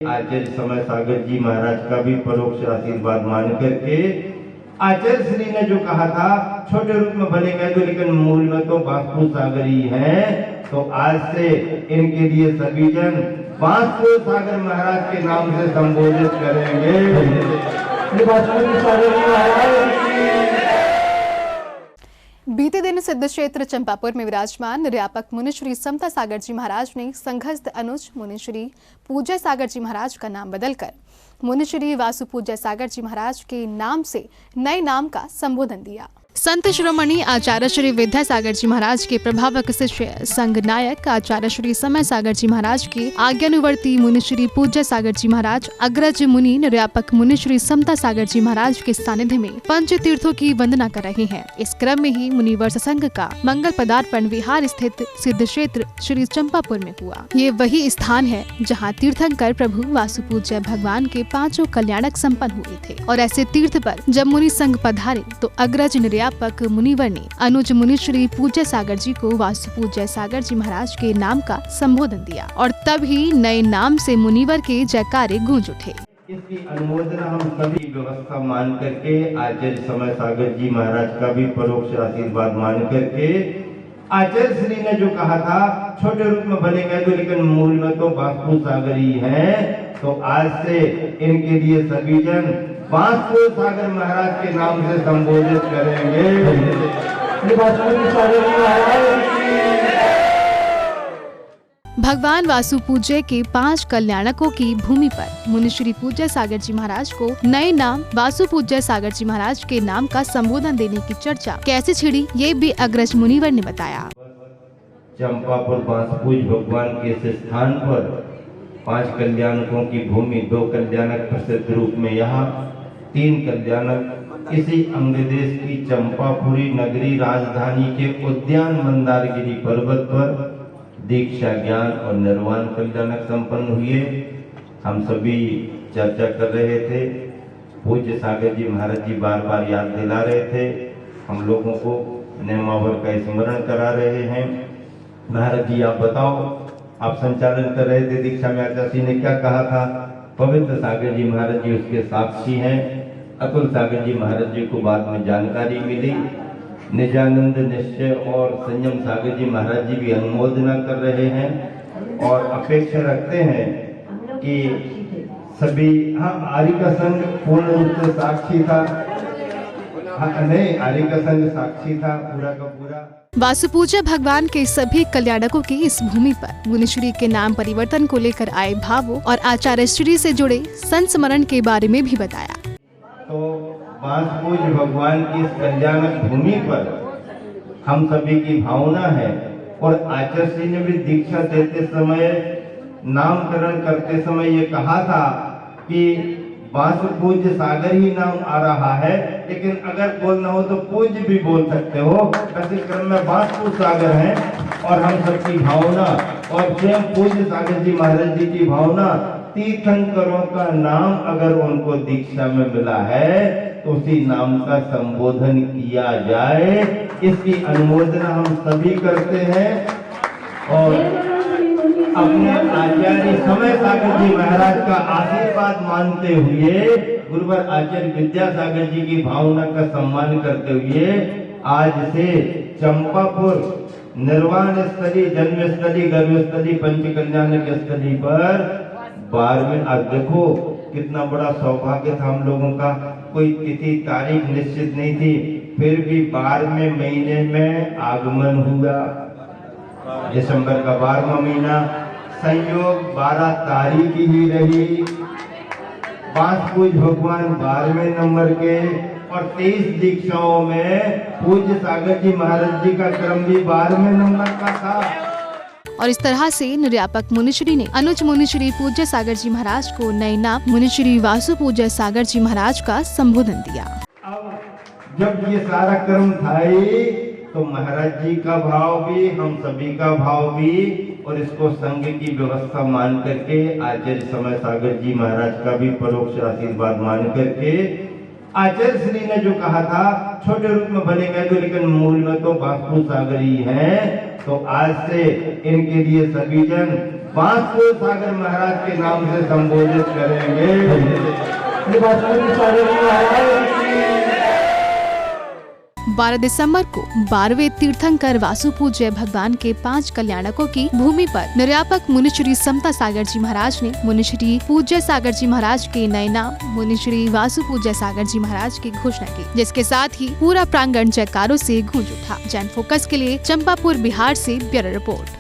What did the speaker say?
आचार्य समय सागर जी महाराज का भी परोक्ष आशीर्वाद मान करके आचार्य श्री ने जो कहा था, छोटे रूप में भले कह दो लेकिन मूल में तो वास्तु सागर ही है। तो आज से इनके लिए सभी जन वास्तु सागर महाराज के नाम से संबोधित करेंगे। बीते दिन सिद्ध क्षेत्र चंपापुर में विराजमान निर्यापक मुनि श्री समता सागर जी महाराज ने संघस्थ अनुज मुनि श्री पूज्य सागर जी महाराज का नाम बदलकर मुनि श्री वासु पूज्य सागर जी महाराज के नाम से नए नाम का संबोधन दिया। संत शिरोमणि आचार्य श्री विद्या सागर जी महाराज के प्रभावक शिष्य संघ नायक आचार्य श्री समय सागर जी महाराज के आज्ञानुवर्ती मुनि श्री पूज्य सागर जी महाराज अग्रज मुनि निर्यापक मुनि श्री समता सागर जी महाराज के सानिध्य में पंच तीर्थों की वंदना कर रहे हैं। इस क्रम में ही मुनिवर्ष संघ का मंगल पदार्पण विहार स्थित सिद्ध क्षेत्र श्री चंपापुर में हुआ। ये वही स्थान है जहाँ तीर्थंकर प्रभु वासु पूज्य भगवान के पांचों कल्याणक संपन्न हुए थे और ऐसे तीर्थ पर जब मुनि संघ पधारे तो अग्रज निर्यापक मुनिवर ने अनुज मुनि श्री पूज्य सागर जी को वासु पूज्य सागर जी महाराज के नाम का संबोधन दिया और तब ही नए नाम से मुनिवर के जयकारे गूंज उठे। इसकी अनुमोदना हम सभी व्यवस्था मान करके आचार्य समय सागर जी महाराज का भी परोक्ष आशीर्वाद मान करके आचार्य श्री ने जो कहा था, छोटे रूप में भले कह दो लेकिन मूल में तो वास्तु सागर ही है। तो आज से इनके लिए सभी जन वास्तु सागर महाराज के नाम से संबोधित करेंगे। भगवान वासु पूज्य के 5 कल्याणकों की भूमि पर मुनि श्री पूज्य सागर जी महाराज को नए नाम वासु पूज्य सागर जी महाराज के नाम का संबोधन देने की चर्चा कैसे छिड़ी, ये भी अग्रज मुनिवर ने बताया। चंपापुर वासुपूज भगवान के इस स्थान पर 5 कल्याणकों की भूमि, 2 कल्याणक प्रसिद्ध रूप में यहाँ, 3 कल्याणक इसी अंग देश की चंपापुरी नगरी राजधानी के उद्यान मंदारगिरी पर्वत पर दीक्षा ज्ञान और निर्वाण कल्याणक संपन्न हुए। हम सभी चर्चा कर रहे थे, पूज्य सागर जी महाराज जी बार बार याद दिला रहे थे, हम लोगों को नियमावली का स्मरण करा रहे हैं। महाराज जी आप बताओ, आप संचालन कर रहे थे दीक्षा में, आचार्य जी ने क्या कहा था? पवित्र सागर जी महाराज जी उसके साक्षी हैं। अतुल सागर जी महाराज जी को बाद में जानकारी मिली। निजानंद निश्चय और संयम सागर जी महाराज जी भी अनुमोदना कर रहे हैं और अपेक्षा रखते हैं कि सभी, हाँ आर्य का संघ पूर्ण रूप से साक्षी था, नहीं आर्य का संघ साक्षी था पूरा का पूरा। वासु पूज्य भगवान के सभी कल्याणकों की इस भूमि पर मुनि श्री के नाम परिवर्तन को लेकर आए भावों और आचार्य श्री से जुड़े संस्मरण के बारे में भी बताया। तो वासुपूज भगवान की इस कल्याणक भूमि पर हम सभी की भावना है और आचार्य श्री ने भी दीक्षा देते समय, नामकरण करते समय ये कहा था कि वासु पूज्य सागर ही नाम आ रहा है, लेकिन अगर बोलना हो तो पूज्य भी बोल सकते हो। ऐसे क्रम में वासु सागर है और हम सबकी भावना और स्वयं पूज्य सागर जी महाराज जी की भावना, तीर्थंकरों का नाम अगर उनको दीक्षा में मिला है तो उसी नाम का संबोधन किया जाए, इसकी अनुमोदना हम सभी करते हैं और अपने आचार्य समय सागर जी महाराज का आशीर्वाद मानते हुए, गुरुवर आचार्य विद्या सागर जी की भावना का सम्मान करते हुए आज से चंपापुर निर्वाण स्थली, जन्म स्थली, गर्भ स्थली, पंच कल्याणक स्थली पर 12वें, आज देखो कितना बड़ा सौभाग्य था हम लोगों का, कोई तिथि तारीख निश्चित नहीं थी, फिर भी 12वें महीने में आगमन हुआ। दिसंबर का 12वां महीना, संयोग 12 तारीख ही रही। वासुपूज भगवान 12वें नंबर के और 23 दीक्षाओं में पूज्य सागर जी महाराज जी का क्रम भी 12वें नंबर का था। और इस तरह से निर्यापक मुनि श्री ने अनुज मुनि श्री पूज्य सागर जी महाराज को नए नाम मुनि श्री वासु पूज्य सागर जी महाराज का संबोधन दिया। अब जब ये सारा क्रम था ही, तो महाराज जी का भाव भी, हम सभी का भाव भी, और इसको संघ की व्यवस्था मान करके आचार्य समय सागर जी महाराज का भी परोक्ष आशीर्वाद मान करके आचार्य श्री ने जो कहा था, छोटे रूप में भले कह दो लेकिन मूल में तो वास्तु सागर ही है। तो आज से इनके लिए सभी जन बांसपुर सागर महाराज के नाम से संबोधित करेंगे। 12 दिसंबर को 12वें तीर्थंकर वासु पूज्य भगवान के 5 कल्याणकों की भूमि पर निर्यापक मुनिश्री समता सागर जी महाराज ने मुनिश्री पूज्य सागर जी महाराज के नए नाम मुनिश्री वासु पूज्य सागर जी महाराज की घोषणा की, जिसके साथ ही पूरा प्रांगण जयकारों से गूंज उठा। जैन फोकस के लिए चंपापुर बिहार से ब्यूरो रिपोर्ट।